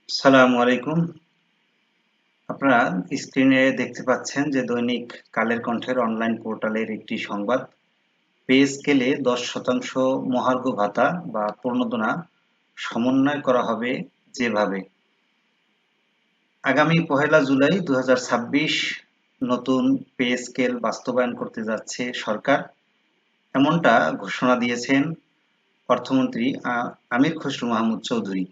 আসসালামু আলাইকুম। আপনারা স্ক্রিনে দেখতে পাচ্ছেন যে দৈনিক কালের কণ্ঠের অনলাইন পোর্টালের একটি সংবাদ। পে স্কেলে 10% মহার্ঘ ভাতা বা প্রণোদনা সমন্বয় করা হবে যেভাবে। আগামী 1 জুলাই 2026 নতুন পে স্কেল বাস্তবায়ন করতে যাচ্ছে সরকার, এমনটা ঘোষণা দিয়েছেন অর্থমন্ত্রী আমির খসরু মাহমুদ চৌধুরী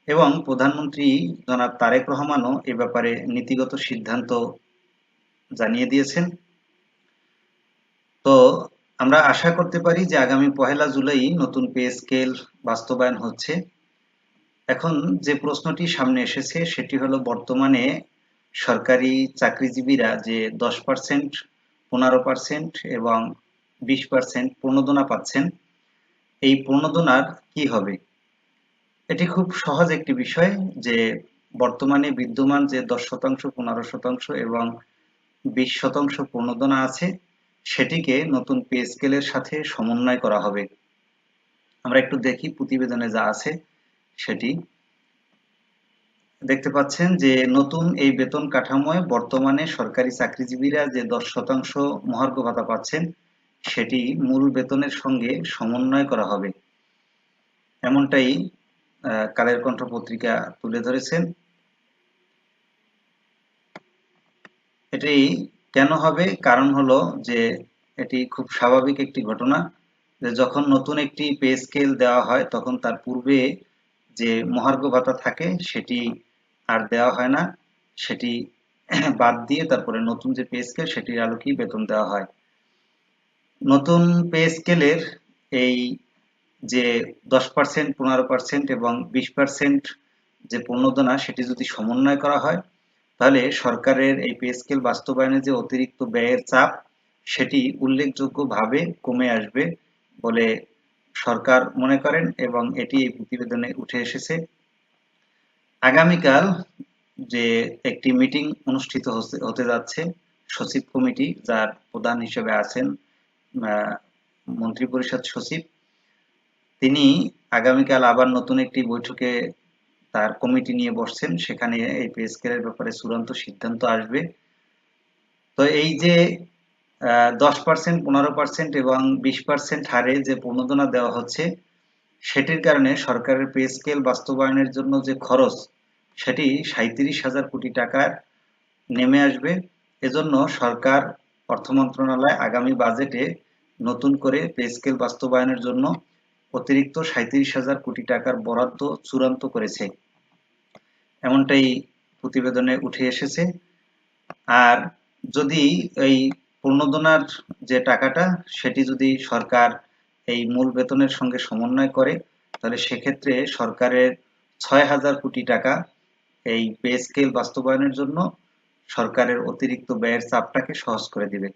এবং প্রধানমন্ত্রী জনাব তারেক রহমানও এ ব্যাপারে নীতিগত সিদ্ধান্ত জানিয়ে দিয়েছেন। তো আমরা আশা করতে পারি যে আগামী 1 জুলাই নতুন পে স্কেল বাস্তবায়ন হচ্ছে। এখন যে প্রশ্নটি সামনে এসেছে সেটি হলো, বর্তমানে সরকারি চাকরিজীবীরা যে 10%, 15% এবং 20% প্রণোদনা পাচ্ছেন, এই প্রণোদনার কি হবে? এটি খুব সহজ একটি বিষয় যে বর্তমানে বিদ্যমান যে 10%, 15% এবং 20% প্রণোদনা আছে, সেটিকে নতুন পে স্কেলের সাথে সমন্বয় করা হবে। আমরা একটু দেখি প্রতিবেদনে যা আছে সেটি। দেখতে পাচ্ছেন যে নতুন এই বেতন কাঠামোয় বর্তমানে সরকারি চাকরিজীবীরা যে 10% মহার্ঘ ভাতা পাচ্ছেন, সেটি মূল বেতনের সঙ্গে সমন্বয় করা হবে, এমনটাই কালের কণ্ঠ পত্রিকা তুলে ধরেছেন। এটি কেন হবে? কারণ হলো যে এটি খুব স্বাভাবিক একটি ঘটনা যে যখন নতুন একটি পে স্কেল দেওয়া হয় তখন তার পূর্বে যে মহার্ঘ ভাতা থাকে সেটি আর দেওয়া হয় না, সেটি বাদ দিয়ে তারপরে নতুন যে পে স্কেল সেটির আলোকেই বেতন দেওয়া হয়। নতুন পে স্কেলের এই যে 10%, 15% এবং 20% যে প্রণোদনা সেটি যদি সমন্বয় করা হয়, তাহলে সরকারের এই পে স্কেল বাস্তবায়নে যে অতিরিক্ত ব্যয়ের চাপ সেটি উল্লেখযোগ্যভাবে কমে আসবে বলে সরকার মনে করেন এবং এটি এই প্রতিবেদনে উঠে এসেছে। আগামীকাল যে একটি মিটিং অনুষ্ঠিত হতে যাচ্ছে, সচিব কমিটি যার প্রধান হিসেবে আছেন মন্ত্রিপরিষদ সচিব, তিনি আগামীকাল আবার নতুন একটি বৈঠকে তার কমিটি নিয়ে বসছেন, সেখানে এই পে স্কেলের ব্যাপারে চূড়ান্ত সিদ্ধান্ত আসবে। তো এই যে 10%, 15% এবং 20% হারে যে প্রণোদনা দেওয়া হচ্ছে, সেটির কারণে সরকারের পে স্কেল বাস্তবায়নের জন্য যে খরচ সেটি 37,000 কোটি টাকার নেমে আসবে। এজন্য সরকার অর্থ মন্ত্রণালয় আগামী বাজেটে নতুন করে পে স্কেল বাস্তবায়নের জন্য অতিরিক্ত 37,000 কোটি টাকার বরাদ্দ চূড়ান্ত করেছে, এমনটাই প্রতিবেদনে উঠে এসেছে। আর যদি এই প্রণোদনার যে টাকাটা সেটি যদি সরকার এই মূল বেতনের সঙ্গে সমন্বয় করে, তাহলে সেক্ষেত্রে সরকারের 6,000 কোটি টাকা এই পে স্কেল বাস্তবায়নের জন্য সরকারের অতিরিক্ত ব্যয়ের চাপটাকে সহজ করে দিবে।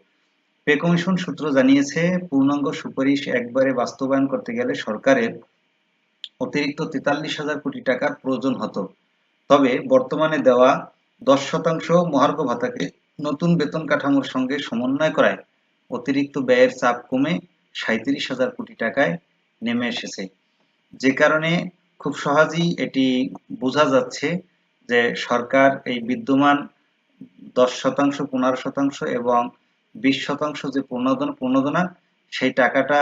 পে কমিশন সূত্র জানিয়েছে, পূর্ণাঙ্গ সুপারিশ একবারে বাস্তবায়ন করতে গেলে সরকারের অতিরিক্ত 43,000 কোটি টাকার প্রয়োজন হতো। তবে বর্তমানে দেওয়া 10% মহার্ঘ ভাতাকে নতুন বেতন কাঠামোর সঙ্গে সমন্বয় করায় অতিরিক্ত ব্যয়ের চাপ কমে 37,000 কোটি টাকায় নেমে এসেছে। যে কারণে খুব সহজেই এটি বোঝা যাচ্ছে যে সরকার এই বিদ্যমান 10%, 15% এবং 20% যে প্রণোদনা সেই টাকাটা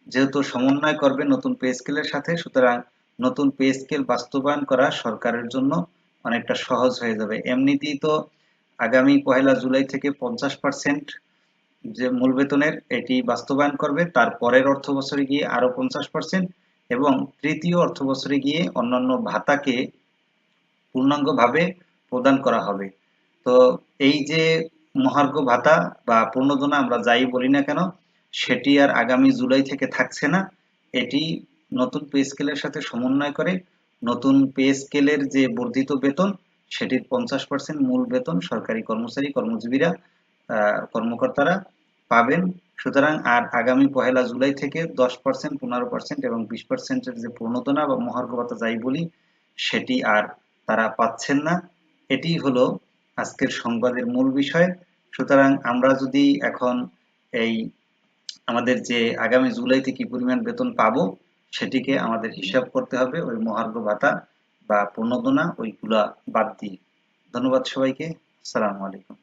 যেহেতু সমন্বয় করবে নতুন পে স্কেলের সাথে, সুতরাং নতুন পে স্কেল বাস্তবায়ন করা সরকারের জন্য অনেকটা সহজ হয়ে যাবে। এমনিতেই তো আগামী 1 জুলাই থেকে 50% যে মূল বেতনের এটি বাস্তবায়ন করবে, তার পরের অর্থ বছরে গিয়ে আরো 50% এবং তৃতীয় অর্থ বছরে গিয়ে অন্যান্য ভাতাকে পূর্ণাঙ্গভাবে প্রদান করা হবে। তো এই যে মহার্ঘ ভাতা বা প্রণোদনা আমরা যাই বলি না কেন, সেটি আর আগামী জুলাই থেকে থাকছে না। এটি নতুন পে স্কেলের সাথে সমন্বয় করে নতুন পে স্কেলের যে বর্ধিত বেতন সেটির 50% মূল বেতন সরকারি কর্মচারী, কর্মজীবীরা, কর্মকর্তারা পাবেন। সুতরাং আর আগামী 1 জুলাই থেকে 10%, 15% এবং 20%-এর যে প্রণোদনা বা মহার্ঘ ভাতা যাই বলি সেটি আর তারা পাচ্ছেন না। এটি হলো আজকের সংবাদের মূল বিষয়। সুতরাং আমরা যদি এখন এই আমাদের যে আগামী জুলাইতে কি পরিমাণ বেতন পাবো সেটিকে আমাদের হিসাব করতে হবে ওই মহার্ঘ ভাতা বা প্রণোদনা ওইগুলা বাদ দিয়ে। ধন্যবাদ সবাইকে। আসসালামু আলাইকুম।